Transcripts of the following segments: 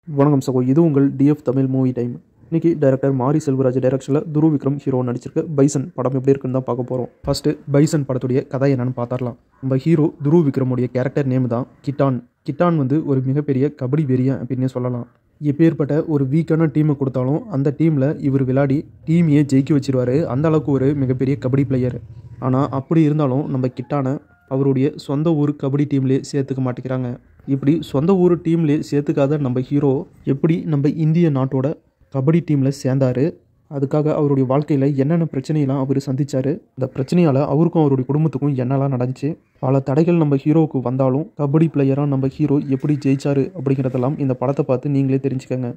வணக்கம் சகோ, இது உங்கள் டிஎஃப் தமிழ் மூவி டைம். இன்றைக்கி டைரக்டர் மாரி செல்வராஜ் டைரக்ஷனில் துருவ் விக்ரம் ஹீரோ நடிச்சிருக்க பைசன் படம் எப்படி இருக்குன்னு தான் பார்க்க போகிறோம். ஃபஸ்ட்டு பைசன் படத்துடைய கதை என்னன்னு பார்த்துடலாம். நம்ம ஹீரோ துருவ் விக்ரமுடைய கேரக்டர் நேம் தான் கிட்டான். கிட்டான் ஒரு மிகப்பெரிய கபடி வெறியன் அப்படின்னே சொல்லலாம். எப்பேற்பட்ட ஒரு வீக்கான டீமை கொடுத்தாலும் அந்த டீமில் இவர் விளையாடி டீமையே ஜெயிக்க வச்சிருவார். அந்த அளவுக்கு ஒரு மிகப்பெரிய கபடி பிளேயர். ஆனால் அப்படி இருந்தாலும் நம்ம கிட்டானை அவருடைய சொந்த ஊர் கபடி டீம்லேயே சேர்த்துக்க மாட்டேங்கிறாங்க. இப்படி சொந்த ஊர் டீம்லேயே சேர்த்துக்காத நம்ம ஹீரோ எப்படி நம்ம இந்திய நாட்டோட கபடி டீமில் சேர்ந்தார், அதுக்காக அவருடைய வாழ்க்கையில் என்னென்ன பிரச்சனையெல்லாம் அவர் சந்தித்தார், அந்த பிரச்சனையால் அவருக்கும் அவருடைய குடும்பத்துக்கும் என்னெல்லாம் நடந்துச்சு, பல தடைகள் நம்ம ஹீரோவுக்கு வந்தாலும் கபடி பிளேயராக நம்ம ஹீரோ எப்படி ஜெயிச்சார் அப்படிங்கிறதெல்லாம் இந்த படத்தை பார்த்து நீங்களே தெரிஞ்சுக்கங்க.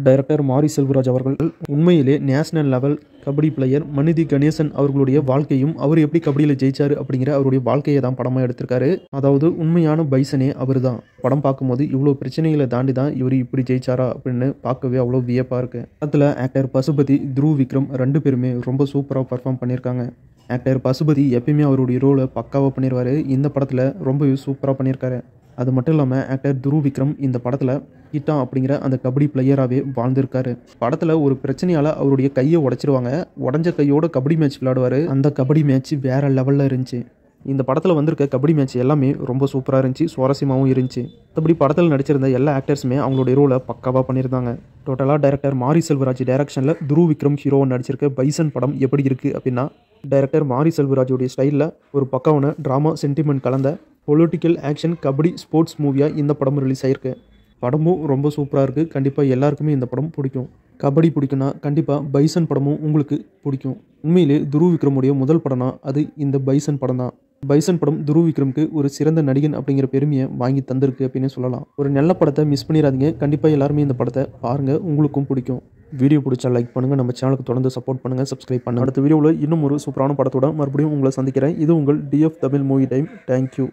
டைரக்டர் மாரி செல்வராஜ் அவர்கள் உண்மையிலே national level kabaddi player Manathi Ganesan அவர்களுடைய வாழ்க்கையும் அவர் எப்படி கபடியில் ஜெயிச்சார் அப்படிங்கிற அவருடைய வாழ்க்கையை தான் படமாக எடுத்திருக்காரு. அதாவது உண்மையான பைசனே அவர் தான். படம் பார்க்கும்போது இவ்வளோ பிரச்சனைகளை தாண்டி தான் இவர் இப்படி ஜெயிச்சாரா அப்படின்னு பார்க்கவே அவ்வளோ வியப்பாக இருக்குது. படத்தில் ஆக்டர் பசுபதி, துருவ் விக்ரம் ரெண்டு பேருமே ரொம்ப சூப்பராக பர்ஃபார்ம் பண்ணியிருக்காங்க. ஆக்டர் பசுபதி எப்பயுமே அவருடைய ரோலை பக்காவாக பண்ணிடுவார். இந்த படத்தில் ரொம்பவே சூப்பராக பண்ணியிருக்காரு. அது மட்டும் இல்லாமல் ஆக்டர் துருவ் விக்ரம் இந்த படத்தில் கிட்டான் அப்படிங்கிற அந்த கபடி பிளேயராகவே வாழ்ந்திருக்காரு. படத்தில் ஒரு பிரச்சனையால் அவருடைய கையை உடைச்சிருவாங்க. உடஞ்ச கையோட கபடி மேட்ச் விளையாடுவார். அந்த கபடி மேட்ச் வேறு லெவலில் இருந்துச்சு. இந்த படத்தில் வந்திருக்க கபடி மேட்ச் எல்லாமே ரொம்ப சூப்பராக இருந்துச்சு, சுவாரஸ்யமாகவும் இருந்துச்சு. மற்றபடி படத்தில் நடிச்சிருந்த எல்லா ஆக்டர்ஸுமே அவங்களுடைய ரோலை பக்காவாக பண்ணியிருந்தாங்க. டோட்டலாக டைரக்டர் மாரி செல்வராஜ் டைரக்ஷனில் துருவ் விக்ரம் ஹீரோவை நடிச்சிருக்க பைசன் படம் எப்படி இருக்குது அப்படின்னா, டைரக்டர் மாரி செல்வராஜுடைய ஸ்டைலில் ஒரு பக்காவான ட்ராமா சென்டிமெண்ட் கலந்த பொலிட்டிக்கல் ஆக்ஷன் கபடி ஸ்போர்ட்ஸ் மூவியாக இந்த படம் ரிலீஸ் ஆகிருக்கு. படமும் ரொம்ப சூப்பராக இருக்குது. கண்டிப்பாக எல்லாருக்குமே இந்த படம் பிடிக்கும். கபடி பிடிக்குன்னா கண்டிப்பாக பைசன் படமும் உங்களுக்கு பிடிக்கும். உண்மையிலே துருவ் விக்ரமுடைய முதல் படம்னா அது இந்த பைசன் படம் தான். பைசன் படம் துருவ் விக்ரமுக்கு ஒரு சிறந்த நடிகன் அப்படிங்கிற பெருமையை வாங்கி தந்திருக்கு அப்படின்னு சொல்லலாம். ஒரு நல்ல படத்தை மிஸ் பண்ணிடாதீங்க. கண்டிப்பாக எல்லாருமே இந்த படத்தை பாருங்கள், உங்களுக்கும் பிடிக்கும். வீடியோ பிடிச்சா லைக் பண்ணுங்கள், நம்ம சேனலுக்கு தொடர்ந்து சப்போர்ட் பண்ணுங்கள், சப்ஸ்கிரைப் பண்ணுங்கள். அடுத்த வீடியோவில் இன்னும் ஒரு சூப்பரான படத்தோட மறுபடியும் உங்களை சந்திக்கிறேன். இது உங்கள் TF Tamil movie time. Thank you.